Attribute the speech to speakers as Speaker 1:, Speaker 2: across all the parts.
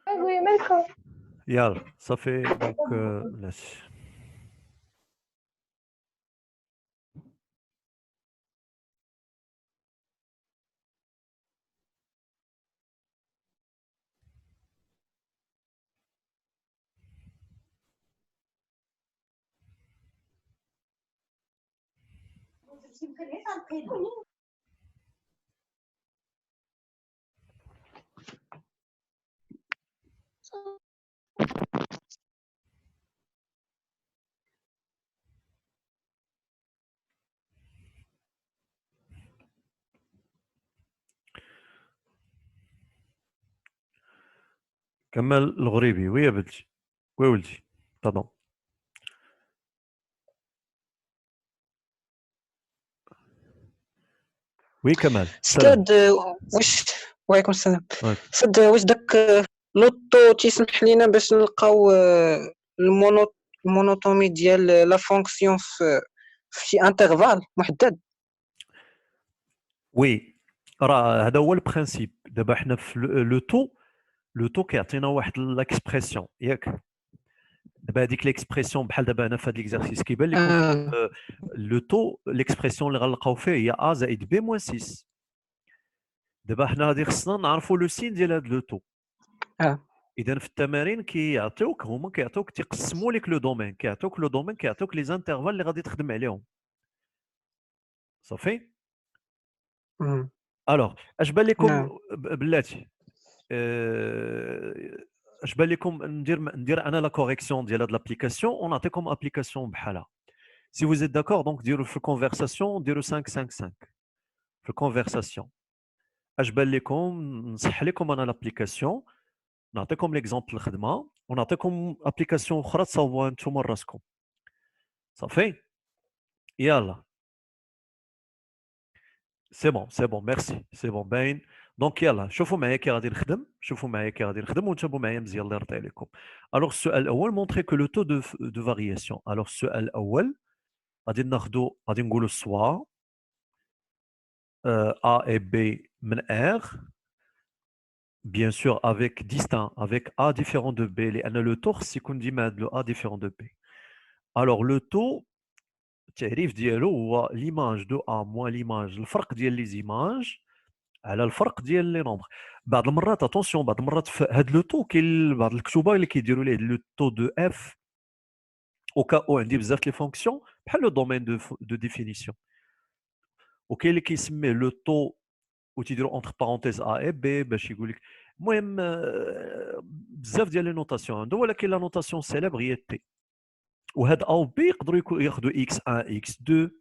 Speaker 1: Oui, d'accord.
Speaker 2: يلا صافي دونك بلاتي. كمال الغريبي وي يا بنتي وي ولدي طبعا. وي كمال سلام.
Speaker 3: استاذ واش وعليكم السلام.
Speaker 2: وي.
Speaker 3: استاذ واش داك لوطو تيسمح لينا باش نلقاو المونوتومي ديال لا فونكسيون في شي انترفال محدد؟
Speaker 2: وي راه هذا هو البرانسيب. دابا حنا في لو تو كيعطينا واحد لاكسبرسيون ياك. دابا هذيك ليكسبرسيون بحال دابا انا في هذا ليكزارسيس كيبان لكم لو تو ليكسبرسيون اللي غنلقاو فيه هي ا زائد بي موان 6. دابا حنا غادي خصنا نعرفوا لو سين ديال هذا لو تو. اذا في التمارين كيعطيوك هما كيعطيوك تيقسموا لك لو دومين، كيعطيوك لو دومين، كيعطيوك لي زانترفال اللي غادي تخدم عليهم. صافي. الوغ اش بان لكم بلاتي؟ اش بان لكم ندير انا لا كوريكسيون ديال هاد لابليكاسيون ونعطيكم ابليكاسيون بحالها. سي vous êtes d'accord دونك ديروا في الكونفرساسيون ديروا 5 5 5 في الكونفرساسيون. اش بان لكم نصح لكم انا لابليكاسيون نعطيكم ليكزومبل الخدمه ونعطيكم ابليكاسيون اخرى تصاوبوها نتوما راسكم. صافي يلا سي بون ميرسي سي بون باين. دونك يلا شوفوا معايا كي غادي نخدم، شوفوا معايا كي غادي نخدم وانتبهوا معايا مزيان الله يرضي عليكم. الوغ السؤال الاول مونطري كو لو تو دو فارياسيون. الوغ السؤال الاول غادي ناخذوا غادي نقولوا سوا A et B من R bien sûr avec distinct avec A différent de B لأن le taux خص يكون ديما هاد le A différent de B. alors le taux التعريف ديالو هو l'image de A moins l'image الفرق ديال لي زيماج على الفرق ديال لي نومبر. بعض المرات اتونسيون بعض المرات في هاد لو تو كاين بعض الكتوبه اللي كيديروا ليه لو تو دو اف او كا او عندي بزاف لي فونكسيون بحال لو دومين دو ديفينيسيون، وكاين اللي كيسميه لو تو وتيديروا اونتر بارونتيز ا اي بي باش يقول لك. المهم بزاف ديال لي نوتاسيون عنده، ولكن لا نوتاسيون سيليبر هي تي. وهاد ا و بي يقدروا ياخذوا اكس 1 اكس 2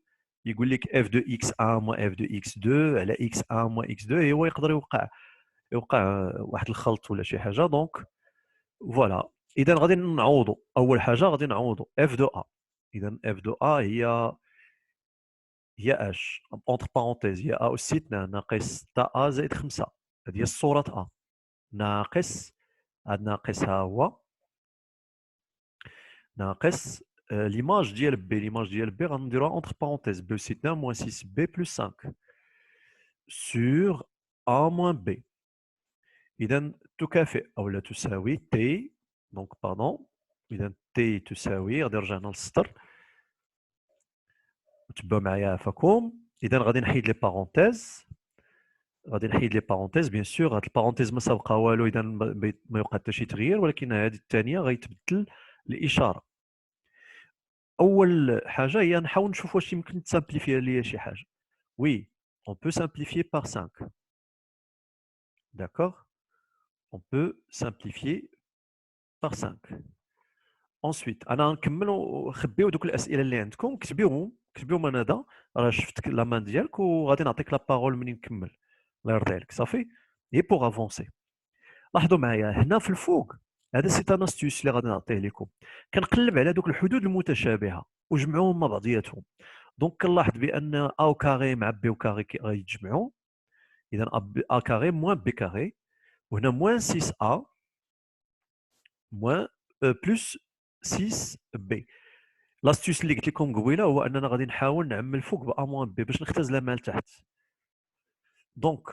Speaker 2: يقول لك اف دو اكس 1 موان اف دو اكس 2 على اكس 1 موان اكس 2 هو يقدر يوقع واحد الخلط ولا شي حاجه. دونك فوالا اذا غادي نعوضوا اول حاجه غادي نعوضوا اف دو ا. اذا اف دو ا هي اش اونتر بارونتيز هي ا اس 2 ناقص تا ا زائد 5. هذه هي الصوره ا ناقص هاد ناقص ها هو ناقص ليماج ديال بي. ليماج ديال بي غنديروها اونتر بارونتيز بي اس 2 موان 6 بي بلس 5 sur a moins b. إذا تكافئ أو لا تساوي تي. دونك باردون إذا تي تساوي غادي رجعنا للسطر وتبعوا معايا عفاكم. إذا غادي نحيد لي بارونتيز غادي نحيد لي بارونتيز بيان سور. هاد البارونتيز ما سابقه والو إذا ما يوقع حتى شي تغيير، ولكن هذه الثانية غيتبدل الإشارة. أول حاجة هي نحاول نشوف واش يمكن تسامبليفيا ليا شي حاجة. وي on peut simplifier par 5. D'accord? On peut simplifier par 5. Ensuite انا نكملوا خبيو دوك الاسئله اللي عندكم كتبيهم انا هذا راه شفتك لا مان ديالك وغادي نعطيك لا بارول منين نكمل الله يرضي عليك. صافي هي بوغ افونسي. لاحظوا معايا هنا في الفوق هذا سي ان استيوس اللي غادي نعطيه لكم. كنقلب على دوك الحدود المتشابهه وجمعوهم مع بعضياتهم. دونك كنلاحظ بان ا كاري مع بي كاري غيتجمعوا. اذا ا كاري موان بي كاري وهنا موان 6 ا موان بلس 6 بي. لاستيوس اللي قلت لكم قبيله هو اننا غادي نحاول نعمل فوق با موان بي باش نختزلها مع لتحت. دونك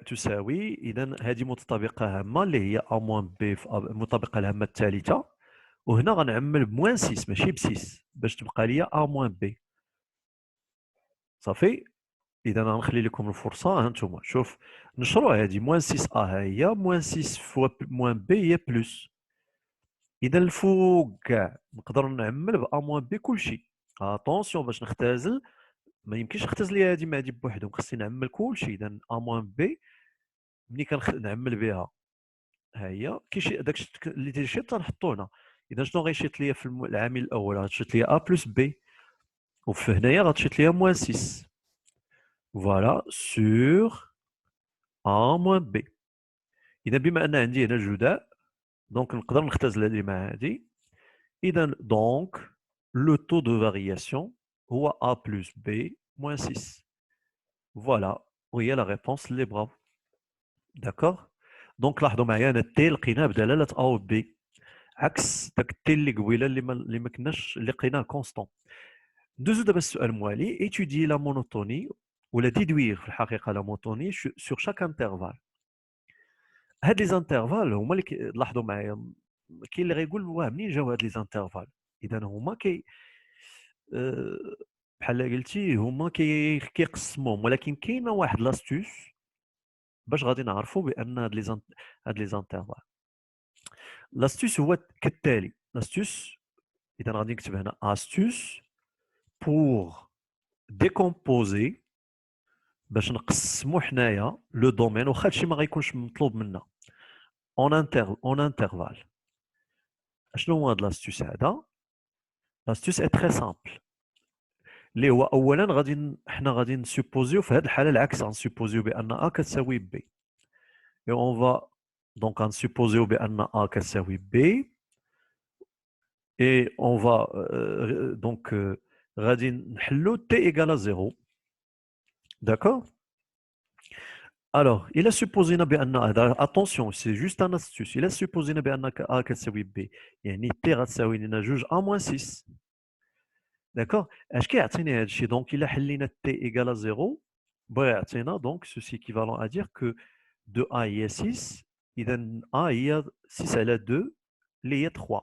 Speaker 2: تساوي، إذا هذه متطابقة هامة اللي هي A moins B في المطابقة الهامة الثالثة، وهنا غنعمل بموان 6 ماشي ب 6 باش تبقى لي A moins B. صافي. إذا غنخلي لكم الفرصة، ها انتم شوف نشروا هذه موان 6 A ها هي، موان 6 فوا موان B هي بلس. إذا الفوق كاع نقدر نعمل ب A moins B كلشي. اتونسيون باش نختزل ما يمكنش نختزل لي هذه مع هذه بوحدهم، خصني نعمل كلشي. إذا A moins B ملي كنعمل بها ها هي كيشي داكشي اللي تيشيط تنحطو هنا. اذا شنو غيشيط ليا في العامل الاول؟ غتشيط ليا ا بلس بي، وفي هنايا غتشيط ليا موان 6 فوالا سور ا موان بي. اذا بما ان عندي هنا جداء دونك نقدر نختزل هذه مع هذه. اذا دونك لو تو دو فارياسيون هو ا بلس بي موان 6 فوالا، وهي لا ريبونس اللي بغاو. داكوغ. دونك لاحظوا معايا انا تي لقيناه بدلاله ا و بي، عكس داك التي اللي قبيله اللي ما كناش اللي لقيناه كونستون. ندوزو دابا السؤال الموالي، ايتودي لا مونوتوني ولا ديدوير في الحقيقه لا مونوتوني سور شاك انترفال. هاد لي زانترفال هما اللي لاحظوا معايا، كاين اللي غيقول واه منين جاو هاد لي زانترفال. اذا هما آه، بحال قلتي هما كيقسموهم، ولكن كاينه واحد لاستوس باش غادي نعرفوا بان هاد لي زانترفال. لاستوس هو كالتالي. لاستوس اذا غادي نكتب هنا astuce pour décomposer باش نقسموا حنايا لو دومين، واخا هادشي ما غيكونش مطلوب منا اون انترفال. شنو هو هاد لاستوس هذا؟ لاستوس اي تري سامبل، اللي هو اولا حنا غادي نسوبوزيو في هاد الحاله العكس، غنسوبوزيو بان ا كتساوي بي، اي اون فا دونك غنسوبوزيو بان ا كتساوي بي، اي اون فا دونك غادي نحلو تي ايكال 0. داكور. Alors, il a supposé بأن attention, c'est juste un astuce. Il a supposé بأن A كتساوي B، يعني T غتساوي لنا جوج A moins 6. D'accord. اش كيعطيني هذا الشيء؟ دونك إلا حلينا T égale à 0 بغا يعطينا donc ceci équivalent à dire que 2A هي 6، إذا A هي 6 على 2 اللي هي 3.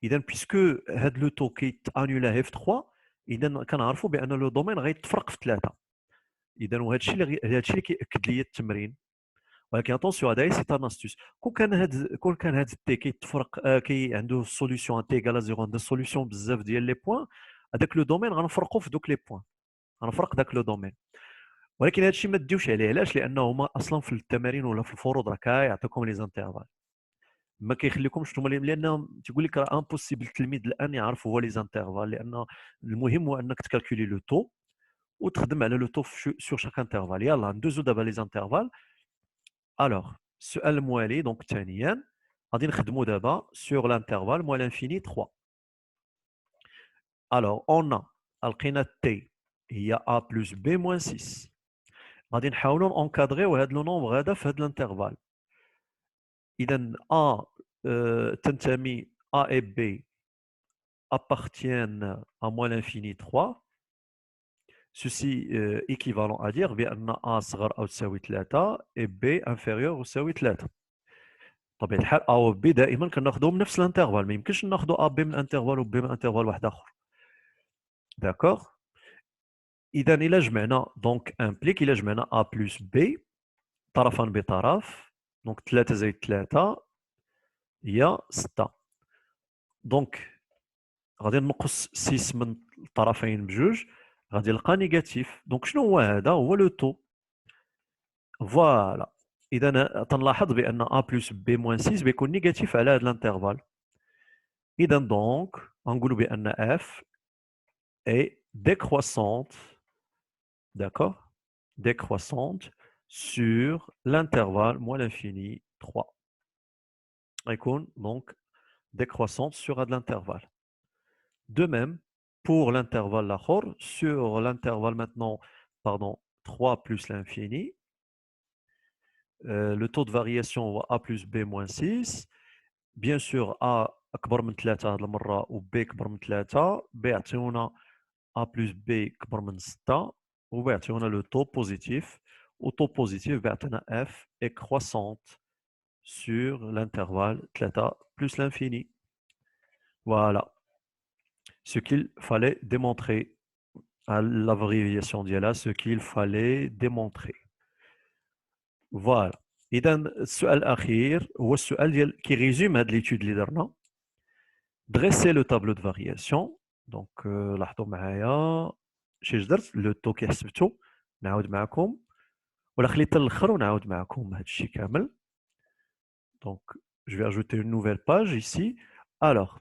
Speaker 2: إذا بيسكو هاد لو تو كيتانولاه في 3، إذا كنعرفوا بأن لو دومين غيتفرق في 3. اذا وهذا الشيء اللي كياكد لي التمرين. ولكن اتونسيون هذا سي ان استوس. كون كان هذا التي كيتفرق كي عنده سوليسيون تي ايكال زيرو، عنده سوليسيون بزاف ديال لي بوين، هذاك لو دومين غنفرقوا في دوك لي بوين، غنفرق ذاك لو دومين. ولكن هذا الشيء ما تديوش عليه، علاش؟ لانه هما اصلا في التمارين ولا في الفروض راه كيعطيكم لي زانترفال، ما كيخليكمش نتوما، لان تيقول لك راه امبوسيبل التلميذ الان يعرف هو لي زانترفال، لان المهم هو انك تكالكولي لو تو وتخدم على لو تو سور شاك انترفال. يلا ندوزو دابا لي زانترفال. الوغ السؤال الموالي دونك ثانيا غادي نخدمو دابا سور لانترفال موال انفيني 3. الوغ اون لقينا تي هي ا بلس بي موان 6، غادي نحاولو اونكادريو هاد لو نومبر هذا في هاد لانترفال. اذا ا تنتمي ا اي بي appartiennent à moins l'infini 3. Ceci équivalent à dire بأن A صغر أو تساوي 3 et B inférieur أو تساوي 3. بطبيعة الحال A و B دائما كناخذوهم نفس الانترفال، ما يمكنش ناخذوا A B من انترفال و B من انترفال واحد آخر. داكوغ. إذا إلا جمعنا دونك امبليك إلا جمعنا A بلس B طرفا بطرف، دونك 3 زائد 3 هي 6. دونك غادي نقص 6 من الطرفين بجوج، غادي نلقى نيجاتيف. دونك شنو هو هذا؟ هو لو تو. فوالا. اذا تنلاحظ بان ا بلس بي موان 6 بيكون نيجاتيف على هذا الانترفال. اذا دونك غنقولوا بان اف اي décroissante، d'accord, décroissante sur l'intervalle moins l'infini 3. غيكون donc décroissante sur هذا l'intervalle. De même pour l'intervalle l'akhor, sur l'intervalle maintenant, pardon, 3 plus l'infini, le taux de variation هو a plus b moins 6. بيان سور ا اكبر من 3 هذه المره و بي اكبر من 3، بي يعطيونا ا بلس بي اكبر من 6 و بي يعطيونا لو تو بوزيتيف، au taux positif بعطينا f est croissante sur l'intervalle 3 plus l'infini. Voilà ce qu'il fallait démontrer à l'abréviation ديالها ce qu'il fallait démontrer. Voilà. إذا السؤال الأخير هو السؤال ديال كي ريزوم هاد ليتود اللي درنا. Dresser le tableau de variation. Donc لاحظوا معايا شي درت لو تو كي حسبته نعاود معكم ولا خليت الاخر ونعاود معكم هذا الشيء كامل. Donc je vais ajouter une nouvelle page ici. Alors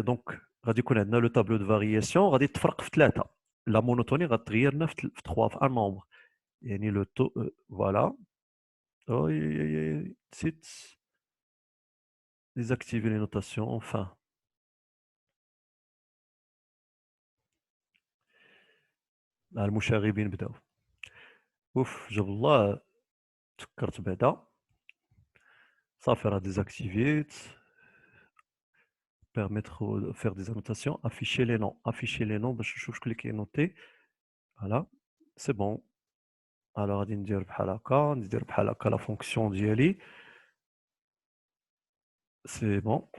Speaker 2: donc غادي يكون عندنا لو تابلو دو فارياسيون غادي تفرق في ثلاثه. لا مونوتوني غتغير لنا في 3 في ان نومبر يعني لو تو فوالا. نسيت désactiver les notations enfin. المشاغبين بداو. اوف جاب الله تفكرت بعدا صافي راه ديزاكتيفيت. permettre de faire des annotations, afficher les noms باش نشوف شكون اللي كينوتي. Voilà, c'est bon. Alors غادي ندير بحال هكا la fonction ديالي. C'est bon.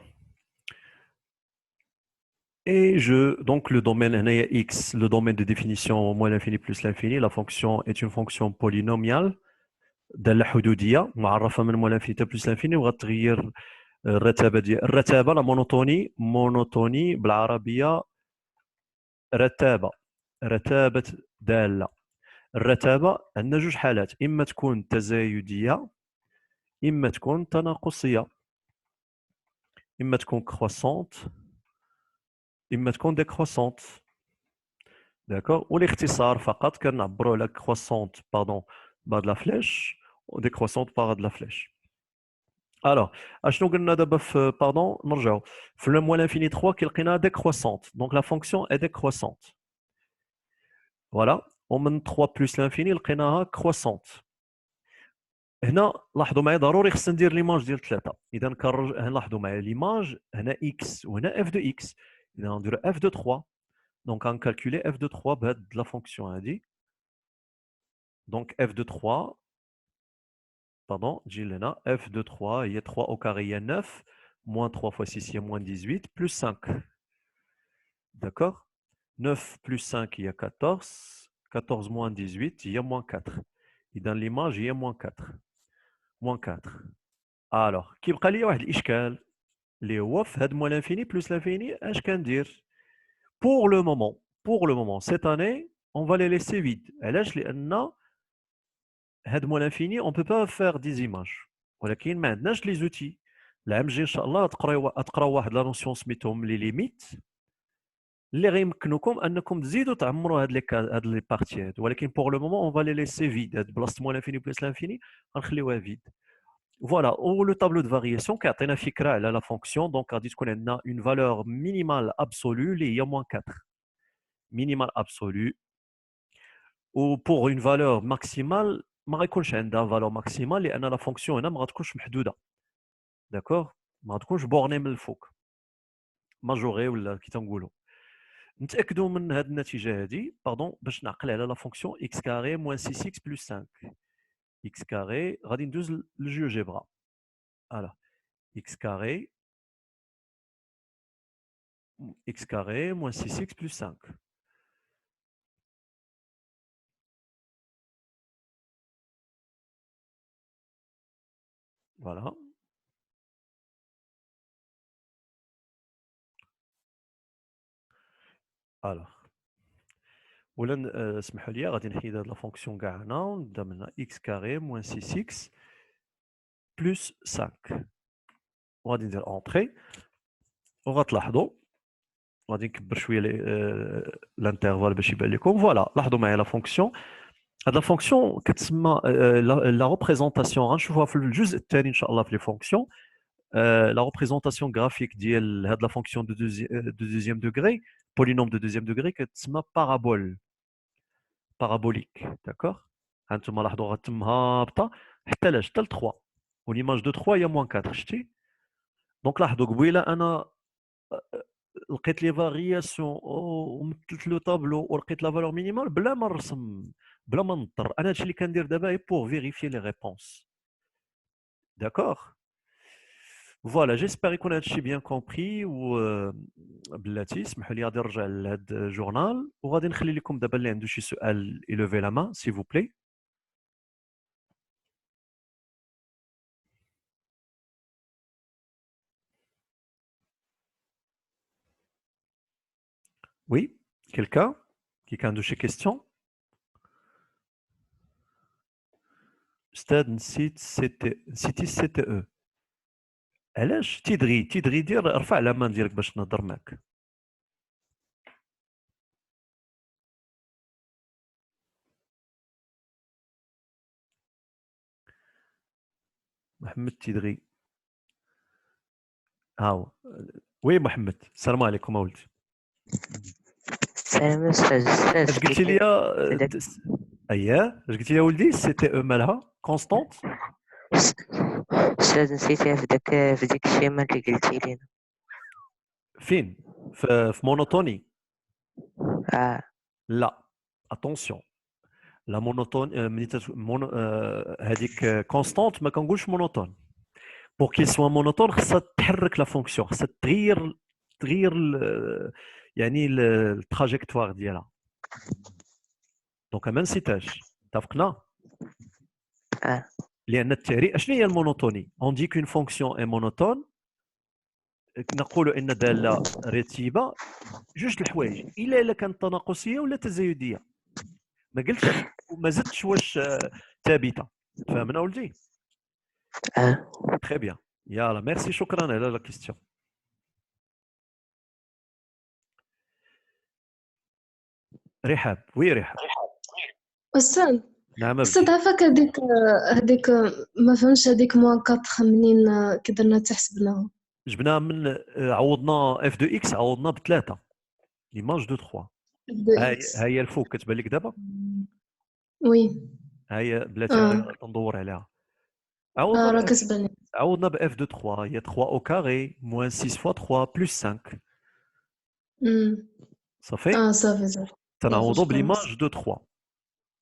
Speaker 2: Et donc le domaine هنايا x, le domaine de définition moins l'infini plus l'infini, la fonction est une fonction polynomiale دالة حدودية معرفة من moins l'infini plus l'infini وغتغير الرتابة ديال الرتابة لا مونوتوني بالعربية رتابة دالة. الرتابة عندنا جوج حالات، إما تكون تزايدية إما تكون تناقصية، إما تكون كروسونت إما تكون ديكروسونت. داكوغ. والاختصار فقط كنعبروا على كروسونت باردون بهاد لا فليش وديكروسونت بهاد لا فليش. الوغ اشنو قلنا دابا في باردون نرجعوا في لو موان لانفيني 3 كي لقينا ديكروسونت دونك لا فونكسيون اي ديكروسونت. فوالا ومن 3 بلس لانفيني لقيناها كروسونت. هنا لاحظوا معايا ضروري خصنا ندير ليماج ديال 3. اذا هنا لاحظوا معايا ليماج هنا اكس وهنا اف دو اكس. اذا غنديرو اف دو 3 دونك غنكالكولي اف دو 3 بهاد لا فونكسيون هادي. دونك اف دو 3 pardon تجي لنا اف دو 3 هي 3 au carré هي 9 moins 3 fois 6 هي moins 18 plus 5. D'accord. 9 plus 5 هي 14 14 moins 18 هي moins 4. اذا ليماج هي moins 4 moins 4. الوغ كيبقى لي واحد الاشكال اللي هو في هاد موان لانفيني بلس لانفيني اش كندير. pour le moment cette année on va les laisser vides. علاش؟ لان هاد موان لانفيني on peut pas faire des images ولكن ما عندناش لي زوتي. العام الجاي ان شاء الله تقراو واحد لا نوسيون سميتهم لي ليميت اللي غيمكنوكم انكم تزيدوا تعمروا هاد لي بارتي هاد. ولكن pour le moment on va les laisser vides. هاد بلاصه موان لانفيني بلس لانفيني غنخليوها فيد. Voilà, ou le tableau de variation qui a une fikra à la fonction, donc on dit qu'on a une valeur minimale absolue, il y a moins 4. Minimale absolue. Ou pour une valeur maximale, ما غيكونش عندها valeur maximale لأن la fonction هنا ما غتكونش محدودة. D'accord. ما غتكونش بورني من الفوق. ماجوري ولا كي تنقولوا. نتأكدوا من هذه النتيجة هذه، باردون باش نعقل على la fonction x carré moins 6x plus 5. x carré غادي ندوز للجيوجيبرا. Alors, x carré moins 6x plus 5. Voilà. Alors, ولا اسمحوا لي غادي نحيد هاد لا فونكسيون كاع هنا ونبدا من هنا x carré moins 6x plus 5 وغادي ندير اونطري وغتلاحظوا غادي نكبر شويه الانترفال باش يبان لكم. فوالا لاحظوا معايا لا فونكسيون. هاد لا فونكسيون كتسمى لا ريبريزونطاسيون غنشوفوها في الجزء الثاني ان شاء الله في لي فونكسيون. La représentation graphique de la fonction de deuxième degré, polynôme de deuxième degré, qui est parabolique. D'accord. هانتوما لاحظوا غتم هابطه حتى لاش حتى ل 3 واليماج دو 3 هي موان 4 شتي. دونك لاحظوا قبيله انا لقيت لي فارياسيون ومثلت لو طابلو ولقيت لا فالور مينيمال بلا ما نرسم بلا ما نضطر انا هادشي اللي كندير دابا هي بور فيريفيي لي ريبونس. داكوغ فوالا جيسبر يكون هادشي بيان كومبري. و بلاتي اسمحوا لي غادي نرجع لهاد الجورنال وغادي نخلي لكم دابا اللي عنده شي سؤال يلوفي لا مان سي فو بلي. Oui, quelqu'un qui عنده شي كيستيون؟ استاذ نسيتي السي تي او. علاش تيدغي دير رفع العلامه ديالك باش نهضر معك. محمد تيدغي هاو. وي محمد السلام عليكم اولدي.
Speaker 1: سلام أستاذ
Speaker 2: اش قلتي لي؟ اييه اش قلتي لي ولدي؟ السي تي او مالها كونستانت؟
Speaker 1: أستاذ نسيتها في ديك الشيمة اللي قلتي لينا.
Speaker 2: فين؟ في مونوتوني؟ لا اتونسيون لا مونوتون ملي هذيك كونستانت ما كنقولش مونوتون. بور كي سوا مونوتون خصها تحرك لا فونكسيون، خصها تغير يعني التراجيكتوار ديالها. دونك ما نسيتهاش، اتفقنا؟ لان التعريف اشنو هي المونوتوني؟ اون دي كون فونكسيون اي مونوتون، نقول ان داله رتيبه جوج الحوايج، الا كانت تناقصيه ولا تزايديه. ما قلتش وما زدتش واش ثابته. فهمنا ولدي؟ تري بيان. يلا ميرسي، شكرا على لا كيستيون. رحاب. وي رحاب.
Speaker 4: أستاذ
Speaker 2: نعم
Speaker 4: أستاذ عفاك هذيك ما فهمتش هذيك موان 4 منين كي درنا تحسبناها.
Speaker 2: جبناها من عوضنا اف دو اكس، عوضنا بثلاثه ليماج دو 3. هي الفوق كتبان لك دابا؟
Speaker 4: وي
Speaker 2: هي بلاتي تندور عليها. عوضنا
Speaker 4: راه كتبان.
Speaker 2: عوضنا باف دو 3 هي 3 او كاري موان 6 فوا 3 بلس 5. صافي
Speaker 4: صافي
Speaker 2: تنعوضوا بليماج دو 3.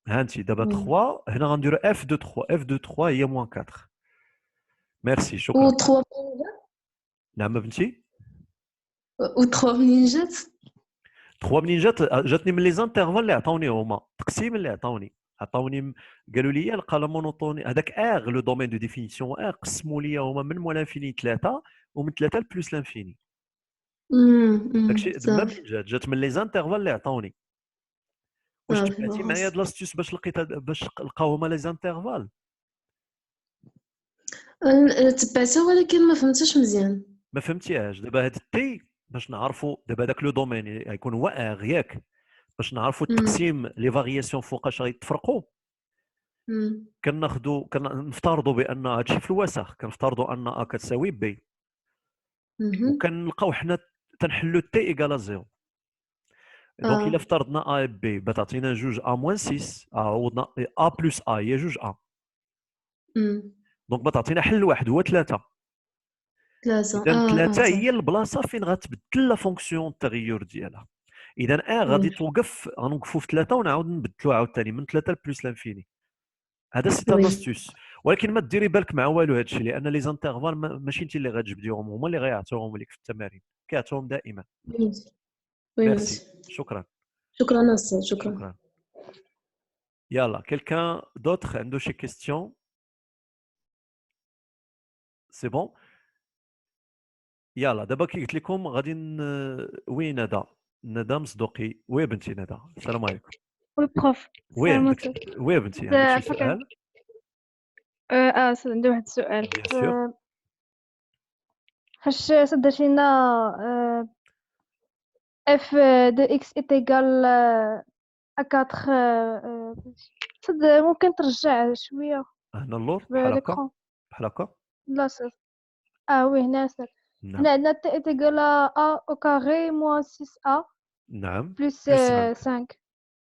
Speaker 2: ها انت دابا 3 هنا غنديروا اف دو 3. اف دو 3 هي موان 4. ميرسي شكرا.
Speaker 4: و 3 منين جات؟
Speaker 2: نعم بنتي.
Speaker 4: و 3 منين جات؟
Speaker 2: 3 منين جاتني من لي زانترفال اللي عطاوني هما، التقسيم اللي عطاوني قالوا لي لقى لا مونوتوني هذاك ار لو دومين دو ديفينيسيون ار قسموا لي هما من مول انفيني 3 ومن 3 بلس لانفيني. داكشي ما منين جات من لي زانترفال اللي عطاوني. واش تبعتي معايا هاد لاستيوس باش لقيت باش لقاو هما لي زانترفال؟
Speaker 4: تبعتها ولكن ما فهمتش مزيان.
Speaker 2: ما فهمتيهاش. دابا هاد التي باش نعرفوا دابا داك لو دومين يكون هو ار ياك، باش نعرفوا التقسيم لي فارياسيون فوقاش غيتفرقوا. كنفترضوا بان هادشي في الوسخ، كنفترضوا ان ا كتساوي بي، وكنلقاو حنا تنحلوا تي ايكال زيرو. دونك الا افترضنا ا بي بتعطينا جوج ا موان 6، عوضنا ا بلس ا هي جوج ا. دونك بتعطينا حل واحد هو 3. اذا 3 هي البلاصه فين غتبدل لا فونكسيون التغير ديالها. اذا غادي توقف، غنوقفوا في 3 ونعاود نبدلوها عاوتاني من 3 بلس لانفيني. هذا سي ان استوس. ولكن ما ديري بالك مع والو هادشي، لان لي زانترفال ماشي انت اللي غتجبديهم، هما اللي غيعطيوهم لك في التمارين، كيعطيوهم دائما. ميرسي شكرا.
Speaker 4: شكرا استاذ. شكرا.
Speaker 2: يلا كيلكان دوطخ عنده شي كيستيون؟ سي بون. يلا دابا كي قلت لكم غادي وي ندى مصدوقي. وي بنتي ندى السلام عليكم.
Speaker 5: وي بروف.
Speaker 2: وي بنتي عندك شي سؤال؟
Speaker 5: استاذ عندي واحد السؤال.
Speaker 2: بيان سور.
Speaker 5: فاش درتينا اف دو اكس ايتيغال ا 4 صد ممكن ترجع شويه
Speaker 2: هنا اللور
Speaker 5: بحال
Speaker 2: هكا؟ لا
Speaker 5: استاذ. وي هنا استاذ. هنا عندنا تي ايتيغال ا او كاري موان 6 ا
Speaker 2: نعم
Speaker 5: بلس 5.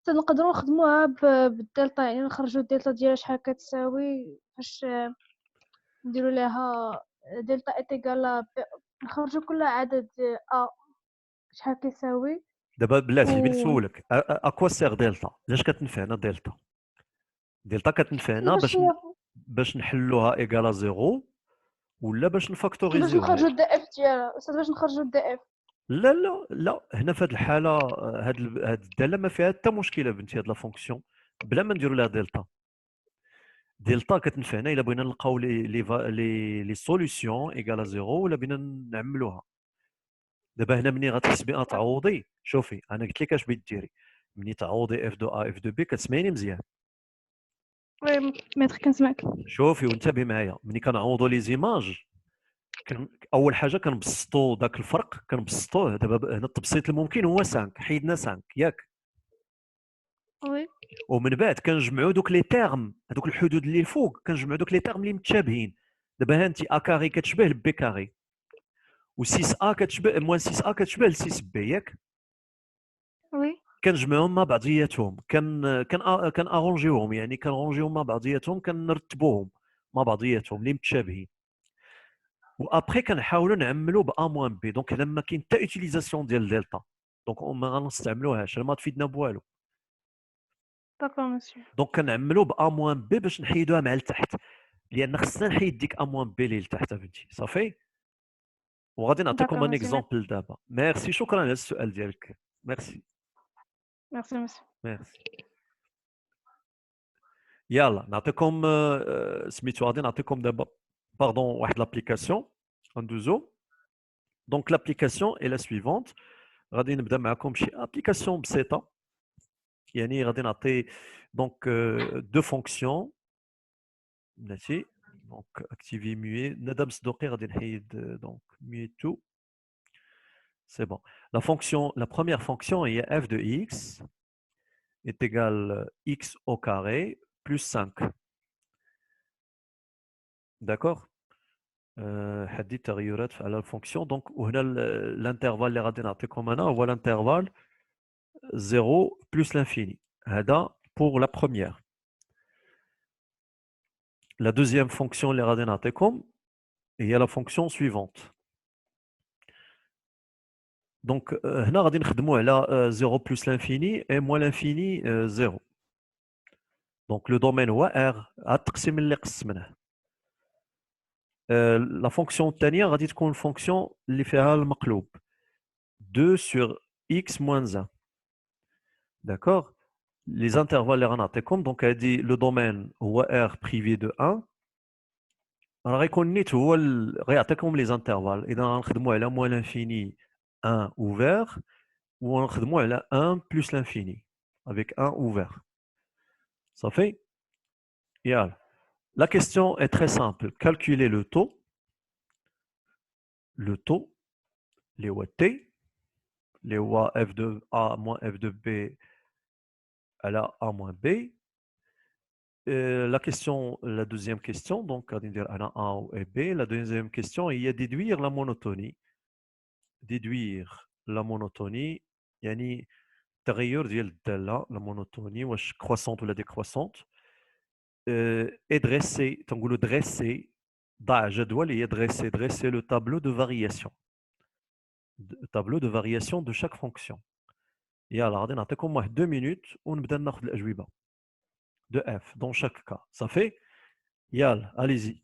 Speaker 5: نقدروا نخدموها بالدلتا، يعني نخرجوا الدلتا ديالها شحال كتساوي. فاش نديروا لها دلتا ايتيغال نخرجوا كل عدد ا شحال كيساوي.
Speaker 2: دابا بلاتي نسولك اكوا سير دلتا؟ علاش كتنفعنا دلتا؟ دلتا كتنفعنا باش نحلوها ايكالا زيرو ولا باش
Speaker 5: باش
Speaker 2: نفاكتوريزيوها.
Speaker 5: نخرجوا الدي اف ديالها استاذ، باش نخرجوا الدي اف.
Speaker 2: لا لا لا، هنا في هذه الحاله هاد الداله ما فيها حتى مشكله بنتي. هاد لا فونكسيون بلا ما نديروا لها دلتا. دلتا كتنفعنا الا بغينا نلقاو لي سوليسيون ايكالا زيرو ولا بغينا نعملوها. دابا هنا ملي غتحسبي تعوضي، شوفي انا قلت لك اش بغيت ديري. ملي تعوضي اف دو ا اف دو بي كتسمعيني مزيان.
Speaker 5: وي ميتر كنسمعك.
Speaker 2: شوفي وانتبهي معايا، ملي كنعوضوا لي زيماج اول حاجه كنبسطوا داك الفرق، كنبسطوه. دابا هنا التبسيط الممكن هو 5، حيدنا 5 ياك.
Speaker 5: وي
Speaker 2: ومن بعد كنجمعوا دوك لي تيرم، هذوك الحدود اللي الفوق، كنجمعوا دوك لي تيرم اللي متشابهين. دابا ها انت ا كاري كتشبه لبي كاري، و 6 ا كتشبه موان 6 ا كتشبه ل 6 بي ياك.
Speaker 5: وي
Speaker 2: كنجمعهم مع بعضياتهم، كان ارونجيوهم، يعني كنرونجيوهم مع بعضياتهم، كنرتبوهم مع بعضياتهم اللي متشابهين. وابخي كنحاولوا نعملوا با موان بي. دونك هنا ما كاين حتى يوتيليزاسيون ديال دلتا، دونك ما غنستعملوهاش، ما تفيدنا بوالو.
Speaker 5: داكور مسيو.
Speaker 2: دونك كنعملوا با موان بي باش نحيدوها مع التحت، لان خصنا نحيد ديك ا موان بي اللي لتحت بنتي. صافي. وغادي نعطيكم
Speaker 5: داكور
Speaker 2: ان
Speaker 5: مسيو.
Speaker 2: اكزومبل دابا. ميرسي، شكرا على السؤال ديالك. ميرسي
Speaker 5: ميرسي مسيو.
Speaker 2: ميرسي. يلا نعطيكم سميتو. غادي نعطيكم دابا باردون واحد لابليكاسيون ندوزو. دونك لابليكاسيون اي لا سويفونت. غادي نبدا معكم شي ابليكاسيون بسيطه، يعني غادي نعطي دونك دو فونكسيون. بلاتي دونك اكتيفي ميوي ندى مصدوقي. غادي نحيد دونك ميوي تو. C'est bon. La première fonction est f de x est égal x au carré plus 5. D'accord. حدد تغيرات على الفونكسيون. دونك وهنا الانترفال اللي غادي نعطيكم انا هو الانترفال 0 plus l'infini. هذا pour la première. La deuxième fonction اللي غادي نعطيكم هي la fonction suivante. Donc, هنا غادي نخدموا على 0 plus l'infini et moins l'infini 0. Donc, le domaine هو R. التقسيم اللي قسمناه. La fonction الثانية غادي تكون الفونكسيون اللي فيها المقلوب 2 sur x moins 1. D'accord. Les intervalles اللي غنعطيكم دونك هادي لو دومين هو R privé de 1. راه غيكون نيت هو غيعطيكم لي زانترفال. اذا غنخدموا على moins l'infini 1 ouvert ou on خدموا على 1 plus l'infini avec 1 ouvert. Ça fait. Yalla. La question est très simple. Calculez le taux. Le taux, les OT, les OA f de A moins f de B à la A moins B. La question, la deuxième question, donc à dire à la A et B. La deuxième question, il y a déduire la monotonie. Déduire la monotonie. يعني التغير ديال الداله لا مونوتوني واش كروسونت ولا ديكروسونت. اي دريسي تنقولوا دريسي ضع جدول هي دريسي لو تابلو دو فارياسيون دو شاك فونكسيون. يلا غادي نعطيكم واحد 2 مينوت ونبدا ناخذ الاجوبه دو اف دون شاك كا. صافي. يلا اليزي.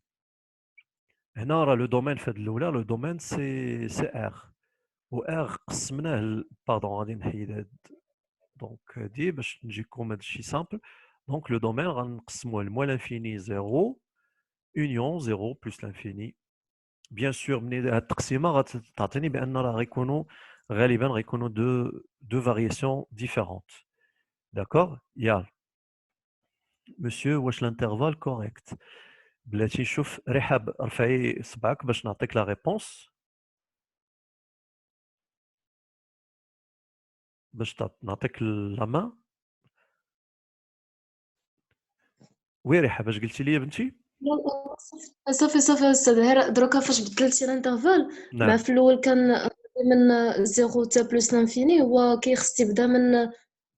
Speaker 2: هنا راه لو دومين في هاد الاولى لو دومين سي ار، و ار قسمناه باردون. غادي نحيد هاد دونك هادي باش نجيكم هادشي سامبل. دونك لو دومين غنقسموه لموا لانفيني 0 union 0 plus l'infini. Bien sûr ملي هاد التقسيمه غتعطيني بان راه غيكونوا غالبا غيكونوا دو فارياسيون ديفيرونت. داكور. يلا مسيو واش الانترفال كوريكت؟ بلاتي نشوف. رحاب رفعي صبعك باش نعطيك لا ريبونس، باش نعطيك لا مان. وي رحاب اش قلتي لي يا بنتي؟
Speaker 4: صافي استاذ. غير دروكا فاش بدلتي الانترفال مع
Speaker 2: نعم
Speaker 4: في الاول كان من 0 تا بلس لانفيني، هو كيخص يبدا من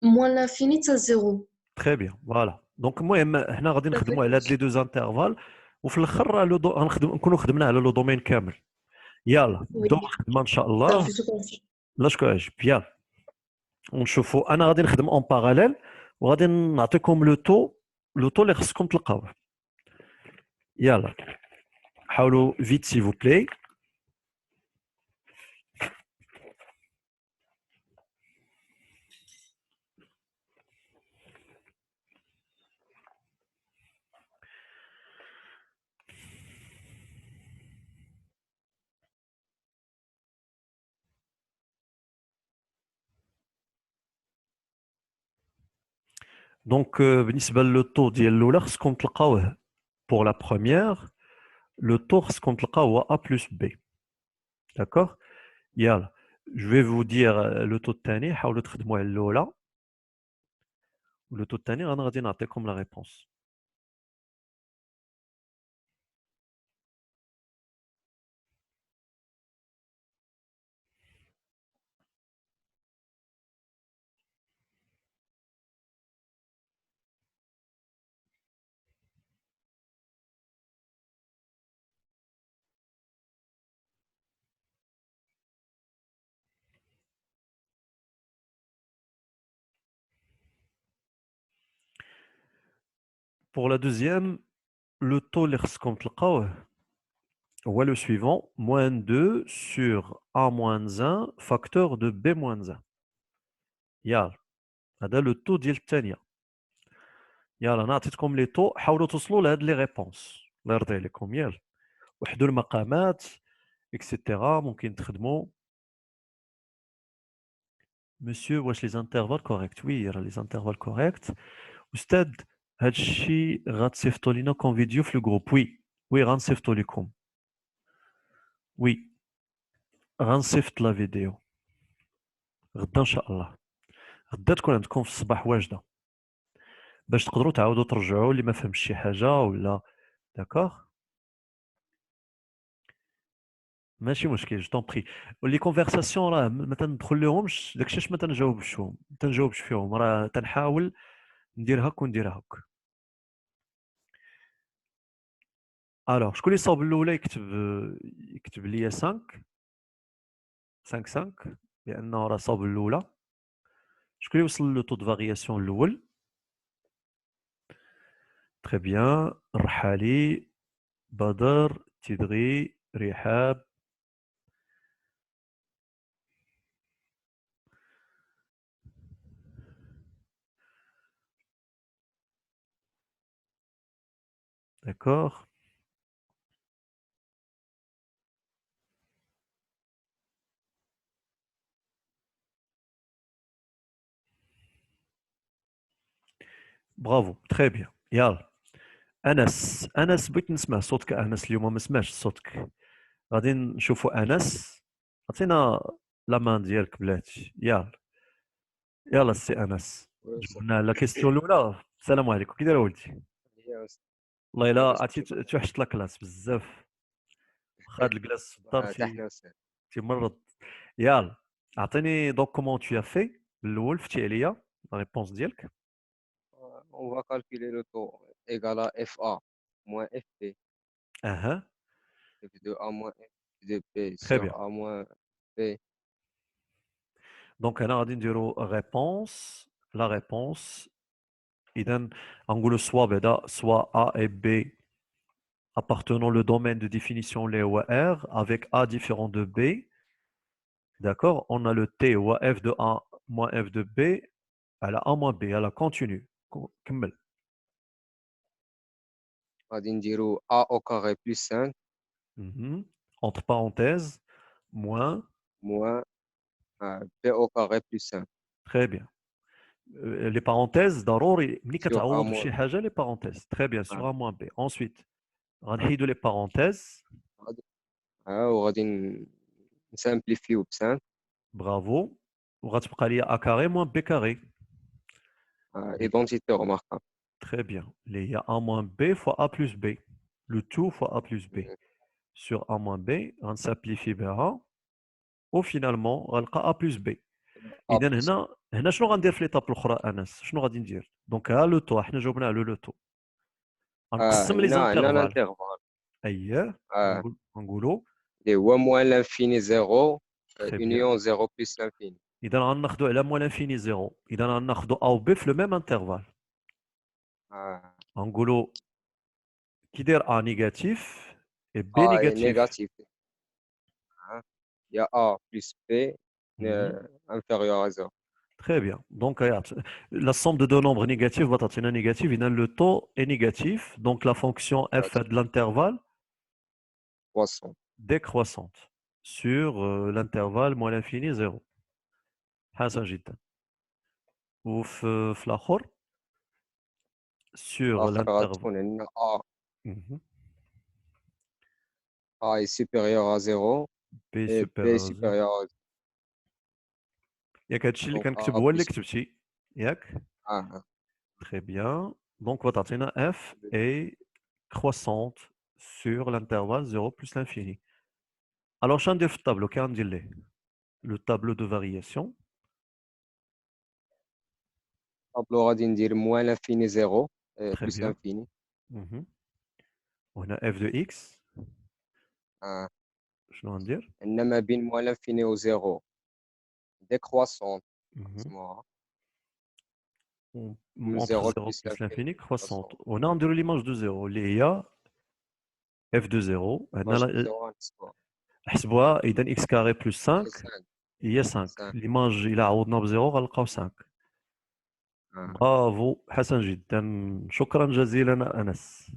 Speaker 4: موان لانفيني تا 0.
Speaker 2: تري بيان. فوالا دونك المهم حنا غادي نخدموا على هاد لي دوز انترفال، وفي الاخر راه نكونوا خدمنا على لو دومين كامل. يلا نبداو الخدمه ان شاء الله.
Speaker 4: صافي شكرا.
Speaker 2: لا شكون عجب. يلا ونشوفوا. انا غادي نخدم اون باراليل وغادي نعطيكم لو تو لو طو اللي خصكم تلقاوه. يلا حاولوا vite s'il vous plaît. Donc بالنسبة للطو ديال الأولى خصكم تلقاوه pour la première. Le taux خصكم تلقاوه هو A plus B. D'accord. يلا je vais vous dire le taux الثاني حاولوا تخدموا على الأولى. Le taux الثاني أنا غادي نعطيكم la réponse. Pour la deuxième, le taux اللي خصكم تلقاوه هو le suivant, moins 2 sur A moins 1 facteur de B moins 1. يلا هذا لو تو ديال الثانية. يلا انا عطيتكم لي تو حاولوا توصلوا لهاد لي ريبونس الله يرضي عليكم. يلا وحدوا المقامات اكسيتيرا ممكن تخدموا. مسيو واش لي زانترفال كوريكت؟ وي راه لي زانترفال كوريكت. استاذ هادشي غتصيفطوا لينا كون فيديو في الجروب؟ وي وي غنصيفطوا لكم. وي غنصيفط لا فيديو غدا ان شاء الله. غدا تكون عندكم في الصباح واجده باش تقدروا تعاودوا ترجعوا اللي ما فهمش شي حاجه ولا. داكوغ ماشي مشكل جو طون بري. ولي كونفرساسيون راه ما تندخل لهمش داكشي علاش ما تنجاوبش فيهم راه تنحاول ندير هاك وندير هاك. الوغ شكون اللي صاوب الاولى يكتب لي 5 لانه راه صاوب الاولى. شكون اللي وصل لو تو دو فارياسيون الاول؟ تري بيان. الرحالي، بدر، تدغي، رحاب. D'accord. برافو تري بيان. يلا انس بغيت نسمع صوتك. انس اليوم ما سمعش صوتك. غادي نشوفوا انس. عطينا لا مان ديالك بلاتي. يلا سي انس جاوب لنا على كيستيون الاولى. السلام عليكم كي داير ولدي؟ والله الا عرفتي توحشت لا كلاس بزاف. واخا هاد الكلاس في الدار تيمرض. يلا عطيني دونك كومون تو في الاول فتي عليا لا ريبونس ديالك.
Speaker 6: On va calculer le taux égal à FA moins FB.
Speaker 2: اها
Speaker 6: F de A moins F de B
Speaker 2: تري
Speaker 6: sur
Speaker 2: بيان.
Speaker 6: A moins B.
Speaker 2: دونك هنا غادي نديرو ريبونس. لا ريبونس اذا غنقولوا سوا بعدا سوا A et B appartenant le domaine de définition اللي هو R avec A différent de B. D'accord. On a le T هو F de A moins F de B على A moins B. على continue. كمل.
Speaker 6: غادي نديرو A au carré plus 5
Speaker 2: Entre parenthèses moins
Speaker 6: B au carré plus 5
Speaker 2: très bien. Les parenthèses ضروري ملي
Speaker 6: sur A
Speaker 2: كتعوض
Speaker 6: moins
Speaker 2: بشي حاجه les parenthèses. Très bien sur A moins B. Ensuite غنحيدو les parenthèses.
Speaker 6: وغادي نسامبليفيو ب 5.
Speaker 2: Bravo. وغتبقى لي A carré moins B carré.
Speaker 6: Identité remarquable.
Speaker 2: Très bien. Il y a A moins B fois A plus B. Le tout fois A plus B. Sur A moins B, on simplifie بها. و finalement غنلقى A plus B. إذا هنا شنو غندير في ليطاب الأخرى أنس؟ شنو غادي ندير؟ دونك ها لو تو حنا جاوبنا على لو تو. غنقسم لي زانترفال.
Speaker 6: الانترفال
Speaker 2: أييه. غنقولوا
Speaker 6: اللي هو موان لانفيني 0
Speaker 2: Très bien.
Speaker 6: union 0 plus l'infini.
Speaker 2: إذا غناخذوا على موان لانفيني 0. إذا غناخذوا A و B في لو ميم انترفال. غنقولوا كي داير A négatif et B
Speaker 6: A est
Speaker 2: négatif.
Speaker 6: négatif. Hein. Il y a A plus B
Speaker 2: Mhm.
Speaker 6: inférieur à 0.
Speaker 2: Très bien. Donc, regarde, la somme de deux nombres négatifs va être négative. Le taux est négatif. Donc, la fonction f de l'intervalle
Speaker 6: 300.
Speaker 2: décroissante sur l'intervalle moins l'infini 0. حسن جدا. وفي الآخر sur
Speaker 6: آخر
Speaker 2: l'intervalle.
Speaker 6: غتكون عندنا A.
Speaker 2: Mhm.
Speaker 6: A est supérieur à 0
Speaker 2: B
Speaker 6: et B
Speaker 2: supérieur
Speaker 6: est
Speaker 2: à 0.
Speaker 6: supérieur à 0.
Speaker 2: ياك هادشي اللي
Speaker 6: Donc
Speaker 2: كنكتب
Speaker 6: A
Speaker 2: هو اللي
Speaker 6: plus
Speaker 2: كتبتي ياك.
Speaker 6: A.
Speaker 2: Très bien. Donc, تعطينا f est croissante sur l'intervalle 0 plus l'infini. Alors, je vais le tableau. Qu'est-ce qu'on dit? Le tableau de variation.
Speaker 6: Tableau غادي ندير moins l'infini 0 et
Speaker 2: Très
Speaker 6: plus
Speaker 2: bien.
Speaker 6: l'infini.
Speaker 2: Mhm. On a f de x.
Speaker 6: Ah.
Speaker 2: Je vais dire.
Speaker 6: عندنا ما بين moins l'infini و 0 décroissante.
Speaker 2: Mhm. Entre
Speaker 6: 0
Speaker 2: 0
Speaker 6: plus
Speaker 2: plus
Speaker 6: l'infini.
Speaker 2: l'infini, croissante. On a l'image de 0. Il y a f de 0. On a la حسبوها إذا x carré plus 5 il y a 5. L'image il a عوضنا ب 0 غنلقاو 5. برافو حسن جدا. شكرا جزيلا أنس.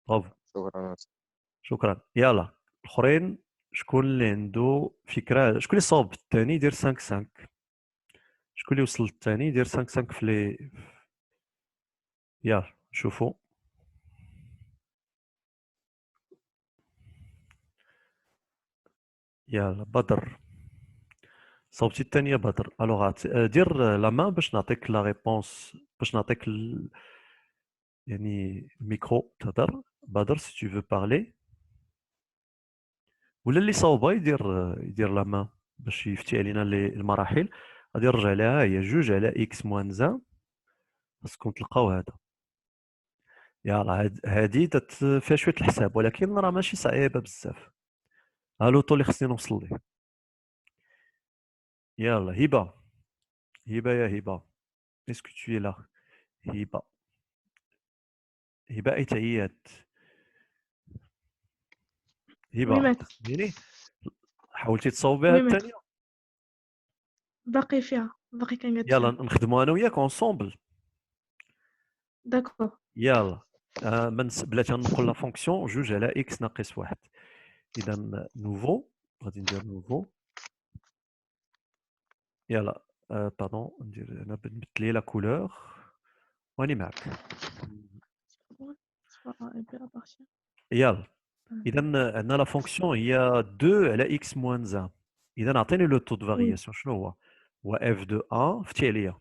Speaker 2: برافو.
Speaker 6: شكرا.
Speaker 2: شكرا. يلا الاخرين شكون اللي عنده فكره؟ شكون اللي صوب الثاني يدير 5 5. شكون اللي وصل الثاني يدير 5 5 في لي. يلا شوفوا. يلا بدر صوبتي الثانيه بدر. الوغ دير لا مان باش نعطيك لا ريبونس، باش نعطيك يعني الميكرو تهضر. بدر سي تو فو بارلي، ولا اللي صوبها يدير لا مان باش يفتي علينا المراحل. غادي نرجع لها. هي 2 على اكس موان 1. خاصكم تلقاو هذا. يلا هادي فيها شويه الحساب، ولكن راه ماشي صعيبه بزاف. ها لوطو اللي خصني نوصل ليه. يلا هبه. هبه يا هبه اسكو تو لا؟ هبه. هبه اي تعيات. هبه تسمعيني؟ حاولتي تصوبيها
Speaker 5: وي
Speaker 2: الثانيه؟
Speaker 5: باقي فيها، باقي كنقاد
Speaker 2: يلا
Speaker 5: فيها.
Speaker 2: نخدموا انا وياك اونسومبل.
Speaker 5: داكور.
Speaker 2: يلا بلاتي نقول لا فونكسيون 2 على اكس ناقص 1. اذا نوفو. غادي ندير نوفو. يلا باردون ندير انا نبدل لي لا كولور واني معك. يلا اذا عندنا لا فونكسيون هي 2 على اكس موان 1. اذا اعطيني لو تو دو فارياسيون شنو هو؟ هو اف دو ا. فتي عليا.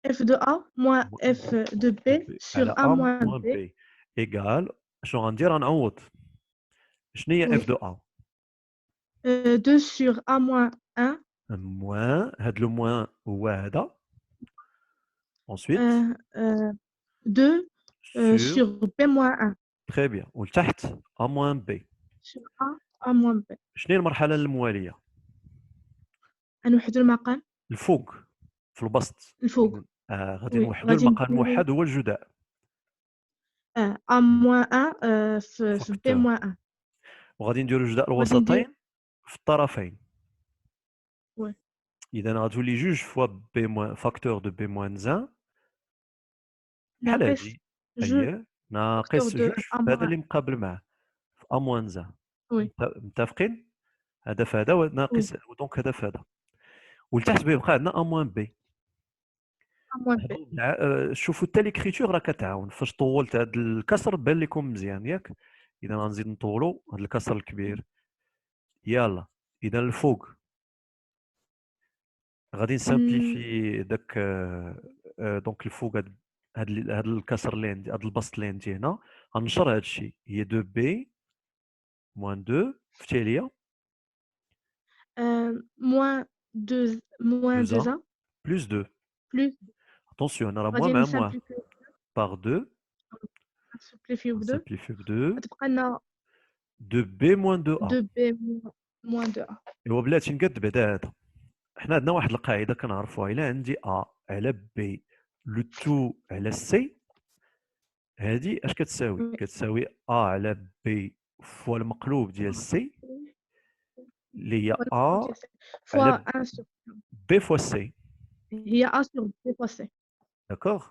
Speaker 5: اف دو ا موان اف دو بي سور
Speaker 2: على
Speaker 5: ا
Speaker 2: ا
Speaker 5: موان
Speaker 2: موان
Speaker 5: بي
Speaker 2: بي ايكال. شنو غندير؟ غنعوض. شنو هي اف دو ا؟
Speaker 5: 2 سور ا موان 1
Speaker 2: موان. هاد لو موان هو هذا. ensuite
Speaker 5: 2
Speaker 2: sur.
Speaker 5: سور بي موان 1
Speaker 2: très bien. ولتحت ا موان بي.
Speaker 5: سور ا موان بي.
Speaker 2: شنو هي المرحله المواليه؟
Speaker 5: نوحدو المقام
Speaker 2: الفوق في البسط.
Speaker 5: الفوق.
Speaker 2: غادي
Speaker 5: وي
Speaker 2: نوحدو
Speaker 5: غادي
Speaker 2: المقام
Speaker 5: نديرو
Speaker 2: الموحد هو الجداء.
Speaker 5: ا موان 1 في بي
Speaker 2: فاكتور.
Speaker 5: موان 1.
Speaker 2: وغادي نديرو الجداء
Speaker 5: غادي ندير
Speaker 2: الوسطين في الطرفين.
Speaker 5: وي
Speaker 2: اذا غتولي 2 فوا بي موان فاكتور دو بي موان 1 بحال
Speaker 5: ناقص
Speaker 2: هادي.
Speaker 5: 2
Speaker 2: اييه ناقص
Speaker 5: فاكتور
Speaker 2: 2
Speaker 5: دو ا
Speaker 2: في هذا
Speaker 5: موان
Speaker 2: اللي مقابل معاه في ا موان 1.
Speaker 5: وي
Speaker 2: متفقين؟ هذا في هذا
Speaker 5: وي
Speaker 2: ناقص دونك هذا في هذا. ولتحت بيبقى عندنا ا موان بي.
Speaker 5: ا موان بي.
Speaker 2: شوفوا حتى ليكريتور راه كتعاون. فاش طولت هذا الكسر بان لكم مزيان ياك. اذا غنزيد نطولوا هذا الكسر الكبير. يلا اذا الفوق غادي نسامبليفي داك دونك الفوق هذا الكسر اللي عندي، هذا البسط اللي عندي هنا غنشر هذا الشيء. هي 2 بي موان 2 في تاليه
Speaker 5: موان 2 موان 2 ا
Speaker 2: بلس 2.
Speaker 5: بلس.
Speaker 2: اتونسيون راه
Speaker 5: غادي
Speaker 2: موان مع موان
Speaker 5: نسامبليفيو
Speaker 2: باغ 2.
Speaker 5: نسامبليفيو ب 2
Speaker 2: نسامبليفي ب 2.
Speaker 5: غتبقى لنا
Speaker 2: 2 بي موان 2 ا.
Speaker 5: 2 بي موان 2 ا.
Speaker 2: ايوا بلاتي نقاد بعدا هذا. حنا عندنا واحد القاعده كنعرفوها. الا عندي ا على بي لو تو على سي هذه اش كتساوي؟
Speaker 5: وي.
Speaker 2: كتساوي A على B فوا المقلوب ديال C اللي هي A
Speaker 5: فوا
Speaker 2: على
Speaker 5: 1 sur
Speaker 2: B فوا C.
Speaker 5: هي A sur B fois C.
Speaker 2: داكوغ؟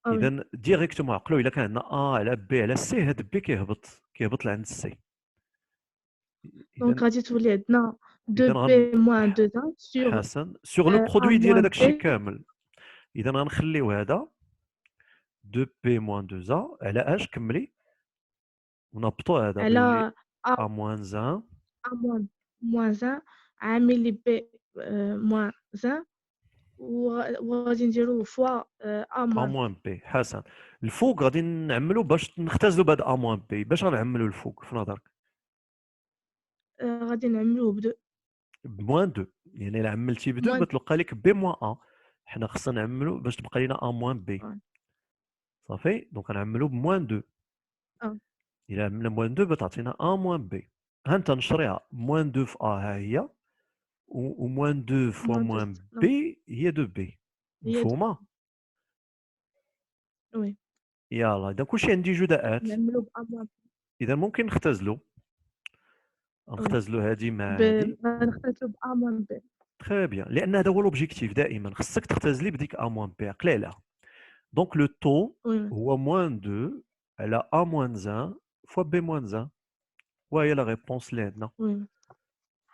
Speaker 5: وي.
Speaker 2: اذا ديريكتومون عقلوا الا كان عندنا A على B على C، هذا B كيهبط لعند C.
Speaker 5: دونك غادي تولي عندنا
Speaker 2: إذن
Speaker 5: 2B moins 2A sur
Speaker 2: حسن سور لو
Speaker 5: A
Speaker 2: برودوي ديال
Speaker 5: moins
Speaker 2: هذاك الشيء
Speaker 5: B.
Speaker 2: كامل. اذا غنخليو هذا 2B moins 2A على اش؟ كملي ونهبطوا هذا باللي
Speaker 5: على A
Speaker 2: A moins 1
Speaker 5: moins 1 عامل لي B moins 1 وغادي نديرو فوا A
Speaker 2: A
Speaker 5: moins B.
Speaker 2: moins B. حسن. الفوق غادي نعملو باش نختزلوا بهذا A moins B. باش غنعملو الفوق في نظرك؟
Speaker 5: غادي نعملوه بدو
Speaker 2: بموان 2. يعني الا عملتي ب 2
Speaker 5: موان
Speaker 2: بتلقى لك B moins A. حنا خصنا نعملو باش تبقى لينا A moins B. صافي. دونك غنعملو بموان 2. الا عملنا موان 2 بتعطينا A moins B. ها انت نشريها موان 2 في A ها هي، وموان 2 فوا موان B هي 2B. مفهومه؟
Speaker 5: وي.
Speaker 2: يلا اذا كلشي عندي جداءات،
Speaker 5: نعملو ب A moins B.
Speaker 2: اذا ممكن نختزلو هذه مع هذه.
Speaker 5: غنختزلو ب A moins B.
Speaker 2: تري بيان، لان هذا هو لوبجيكتيف دائما، خصك تختزلي بديك A moins B. عقلي عليها. دونك لو طو
Speaker 5: وي.
Speaker 2: هو موان 2 على A moins 1 فوا B moins 1. وهي لا ريبونس اللي عندنا.
Speaker 5: وي.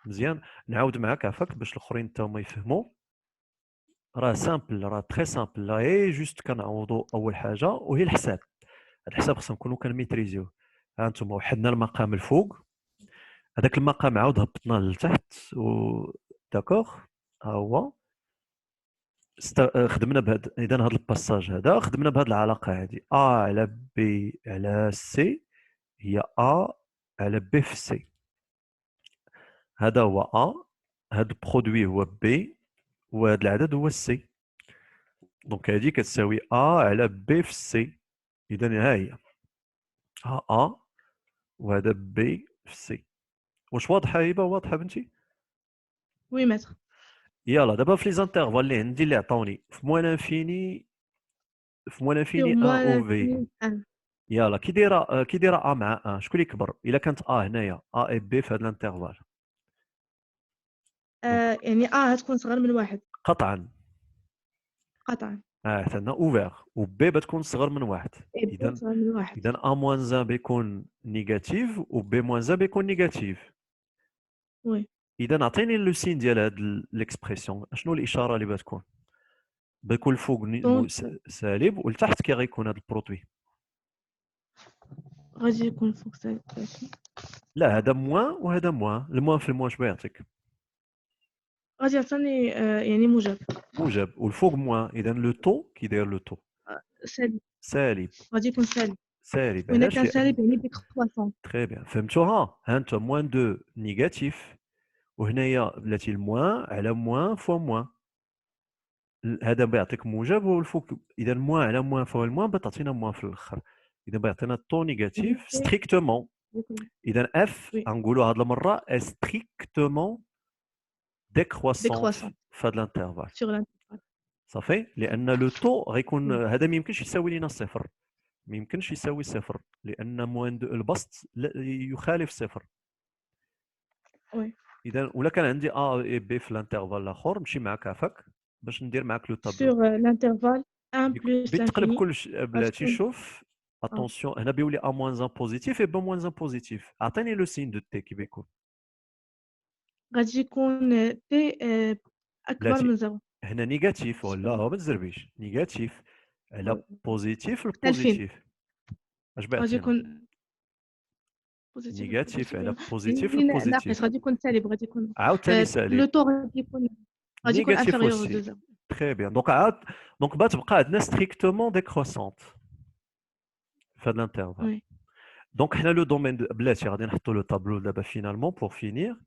Speaker 2: مزيان. نعاود معاك عفاك باش الاخرين حتى هما يفهموا. راه سامبل، راه تري سامبل، راه غير جوست كنعوضوا اول حاجه وهي الحساب. هذا الحساب خصنا نكونوا كنميتريزيوه. ها انتم وحدنا المقام الفوق، هذاك المقام عاود هبطناه لتحت داكوغ. ها هو خدمنا بهذا. اذا هذا الباساج هذا خدمنا بهذه العلاقه هذه A على B على C هي A على B في C. هذا هو A، هذا البرودوي هو B، وهذا العدد هو C. دونك هذه كتساوي A على B في C. اذا ها هي ها A وهذا B في C. واش واضحه هبه؟ واضحه بنتي؟
Speaker 5: وي ماتر.
Speaker 2: يلا دابا في لي زانترفال اللي عندي اللي عطاوني في موان انفيني، في موان
Speaker 5: sur
Speaker 2: انفيني 1
Speaker 5: moins
Speaker 2: او في.
Speaker 5: l'infini 1.
Speaker 2: يلا كي دايره A مع 1 شكون اللي كبر؟ الا كانت A هنايا A اي B في هذا الانترفال
Speaker 5: يعني A غتكون صغر من واحد
Speaker 2: قطعا.
Speaker 5: قطعا.
Speaker 2: حنا اوفير، و B بتكون صغر من واحد.
Speaker 5: B
Speaker 2: اذا
Speaker 5: صغر من واحد.
Speaker 2: اذا A moins 1 بيكون نيجاتيف و B moins 1 بيكون نيجاتيف.
Speaker 5: وي.
Speaker 2: اذا عطيني لو سين ديال هاد ليكسبرسيون. شنو الاشاره اللي بتكون؟ بيكون الفوق سالب والتحت كي غيكون هذا البرودوي.
Speaker 5: غادي يكون فوق سالب.
Speaker 2: لا هذا موان وهذا موان. الموان في الموان شنو يعطيك؟
Speaker 5: غادي يعطيني يعني موجب.
Speaker 2: موجب، والفوق موان. اذا لو طو كي داير لو طو؟
Speaker 5: سالب.
Speaker 2: سالب.
Speaker 5: غادي يكون سالب.
Speaker 2: سالب.
Speaker 5: وإلا
Speaker 2: علاش؟
Speaker 5: كان سالب يعني ديكرواسون.
Speaker 2: تري بيان، فهمتوها؟ ها انت موان 2 نيجاتيف، وهنايا بلاتي الموان على موان فوا موان. هذا بيعطيك موجب والفوق. اذا موان على موان فوا الموان بتعطينا موان في الاخر. اذا بيعطينا الطو نيجاتيف ستريكتومون. اذا اف غنقولوا هذه المره ستريكتومون ديكرواسون في هذا الانترفال. صافي. لان لو طو غيكون هذا ما يمكنش يساوي لنا صفر، ما يمكنش يساوي صفر، لان موان البسط يخالف صفر.
Speaker 5: وي.
Speaker 2: اذا ولا كان عندي A و B في الانترفال الاخر نمشي معاك عفاك باش ندير معاك لو تابلو.
Speaker 5: sur l'intervalle 1 plus
Speaker 2: بتقلب
Speaker 5: l'infini.
Speaker 2: كلشي بلاتي. شوف اتونسيون هنا بيولي A moins 1 بوزيتيف و B moins 1 بوزيتيف. عطيني لو سين دو تي كي بيكون.
Speaker 5: غادي يكون تي اكبر من 0.
Speaker 2: هنا نيجاتيف ولا ما تزربيش. نيجاتيف على بوزيتيف البوزيتيف اش بيعطينا؟
Speaker 5: غادي يكون
Speaker 2: نيجاتيف على بوزيتيف البوزيتيف.
Speaker 5: غادي يكون سالب. غادي يكون
Speaker 2: عاوتاني سالب.
Speaker 5: لو طو غادي يكون انفيريور دو 0.
Speaker 2: تري بيان. دونك بتبقى عندنا ستريكتومون ديكروسونت في هذا الانترفال. دونك حنا لو دومين بلاتي غادي نحطوا لو طابلو دابا فينالمون بور فينير.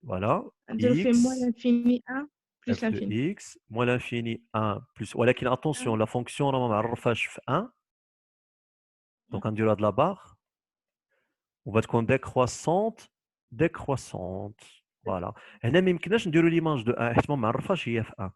Speaker 2: فوالا
Speaker 5: نديرو فيه موان لانفيني 1 بلس لانفيني.
Speaker 2: اكس موان لانفيني 1 بلس، ولكن اتونسيون لا فونكسيون راه ما معرفاش في 1. دونك غنديرو هاد لا باغ وبتكون ديكروسونت. فوالا. هنا ما يمكنناش نديرو ليماج دو 1 حيت ما معرفاش هي في 1.